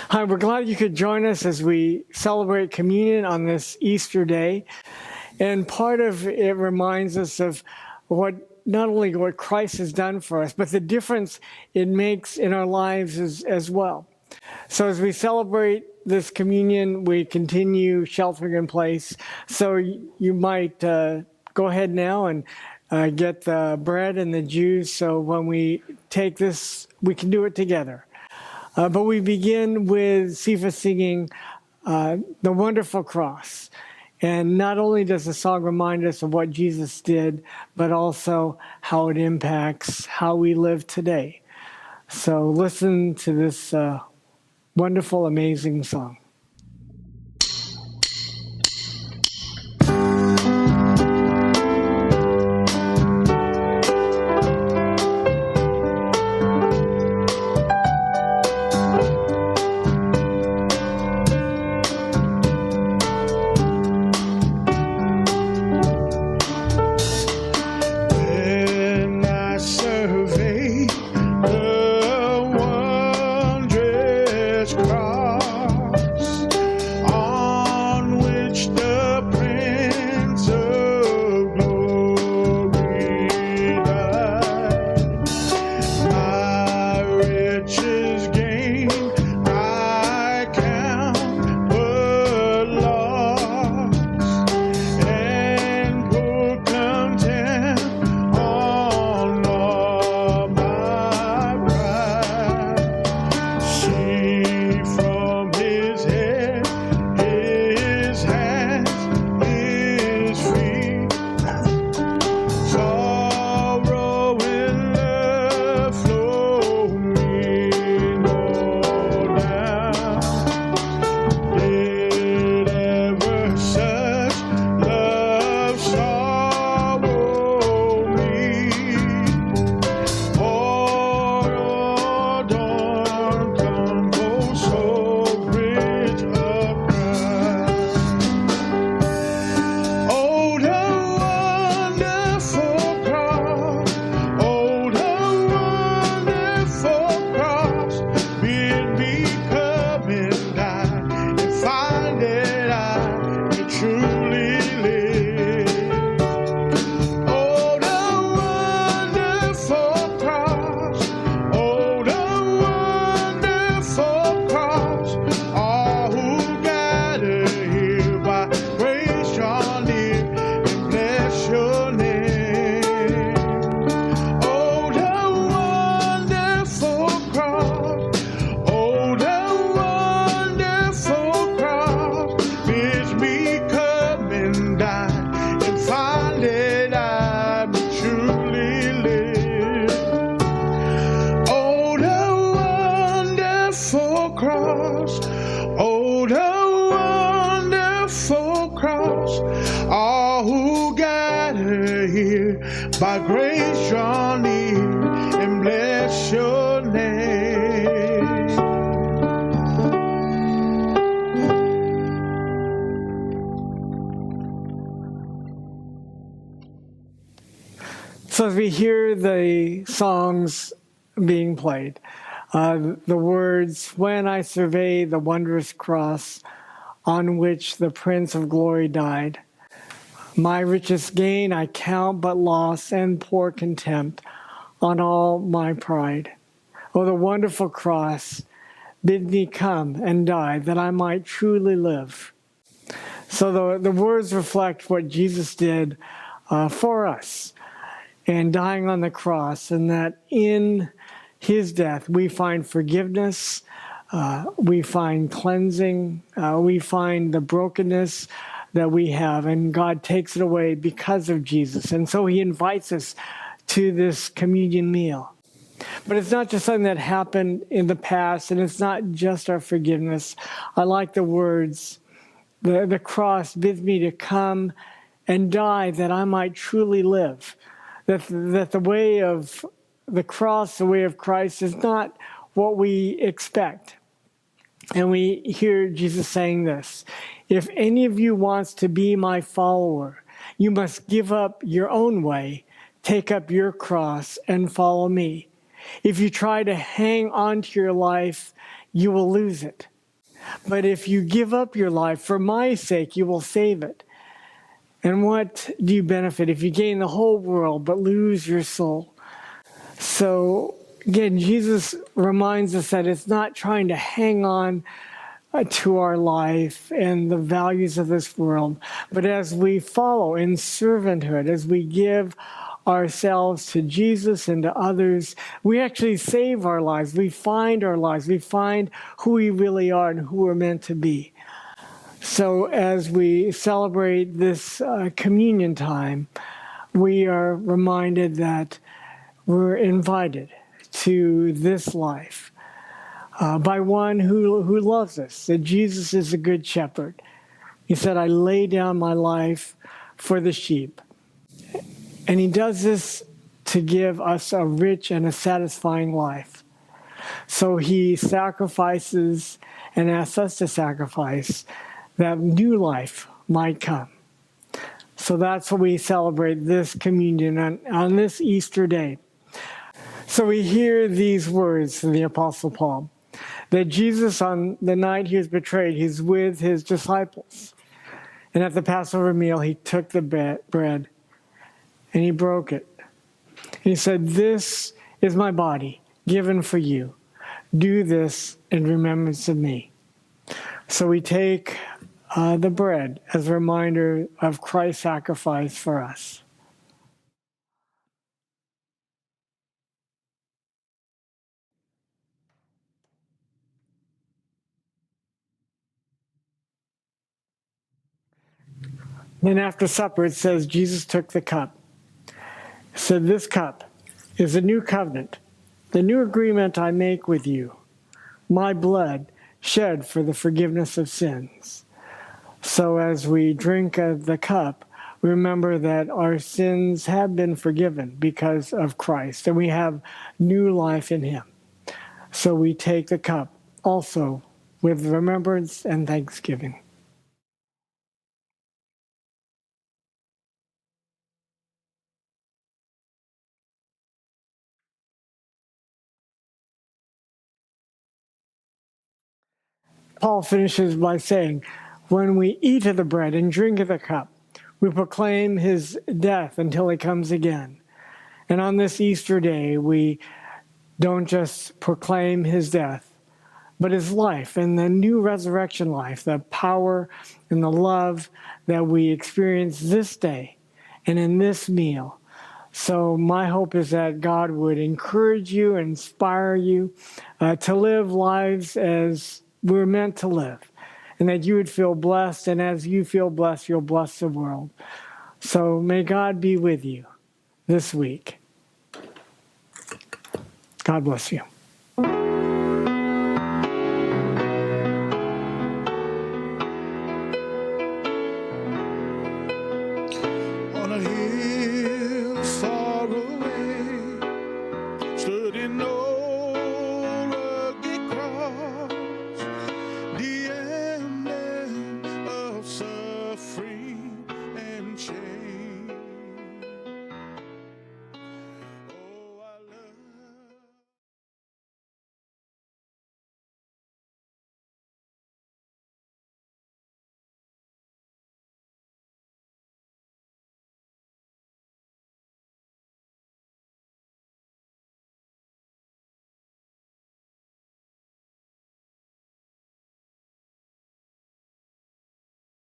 Hi, we're glad you could join us as we celebrate communion on this Easter day. And part of it reminds us of not only what Christ has done for us, but the difference it makes in our lives as well. So as we celebrate this communion, we continue sheltering in place. So you might go ahead now and get the bread and the juice. So when we take this, we can do it together. But we begin with Sifa singing The Wonderful Cross. And not only does the song remind us of what Jesus did, but also how it impacts how we live today. So listen to this wonderful, amazing song. By grace draw near and bless your name. So as we hear the songs being played, the words, when I survey the wondrous cross on which the Prince of Glory died, my richest gain I count but loss and pour contempt on all my pride. Oh, the wonderful cross bid me come and die that I might truly live. So the words reflect what Jesus did for us and dying on the cross, and that in his death we find forgiveness, we find cleansing, we find the brokenness that we have, and God takes it away because of Jesus. And so he invites us to this communion meal. But it's not just something that happened in the past, and it's not just our forgiveness. I like the words, the cross bids me to come and die that I might truly live. That the way of the cross, the way of Christ, is not what we expect. And we hear Jesus saying this: if any of you wants to be my follower, you must give up your own way, take up your cross, and follow me. If you try to hang on to your life, you will lose it. But if you give up your life for my sake, you will save it. And what do you benefit if you gain the whole world but lose your soul? So again, Jesus reminds us that it's not trying to hang on to our life and the values of this world, but as we follow in servanthood, as we give ourselves to Jesus and to others, we actually save our lives. We find our lives. We find who we really are and who we're meant to be. So as we celebrate this communion time, we are reminded that we're invited to this life by one who loves us, that Jesus is a good shepherd. He said, I lay down my life for the sheep. And he does this to give us a rich and a satisfying life. So he sacrifices and asks us to sacrifice that new life might come. So that's what we celebrate this communion on this Easter day. So we hear these words from the Apostle Paul, that Jesus, on the night he was betrayed, he's with his disciples. And at the Passover meal, he took the bread and he broke it. And he said, this is my body given for you. Do this in remembrance of me. So we take the bread as a reminder of Christ's sacrifice for us. Then after supper, it says, Jesus took the cup. He said, this cup is a new covenant, the new agreement I make with you, my blood shed for the forgiveness of sins. So as we drink of the cup, we remember that our sins have been forgiven because of Christ, and we have new life in him. So we take the cup also with remembrance and thanksgiving. Paul finishes by saying, when we eat of the bread and drink of the cup, we proclaim his death until he comes again. And on this Easter day, we don't just proclaim his death, but his life and the new resurrection life, the power and the love that we experience this day and in this meal. So my hope is that God would encourage you, inspire you to live lives as we're meant to live, and that you would feel blessed, and as you feel blessed, you'll bless the world. So may God be with you this week. God bless you.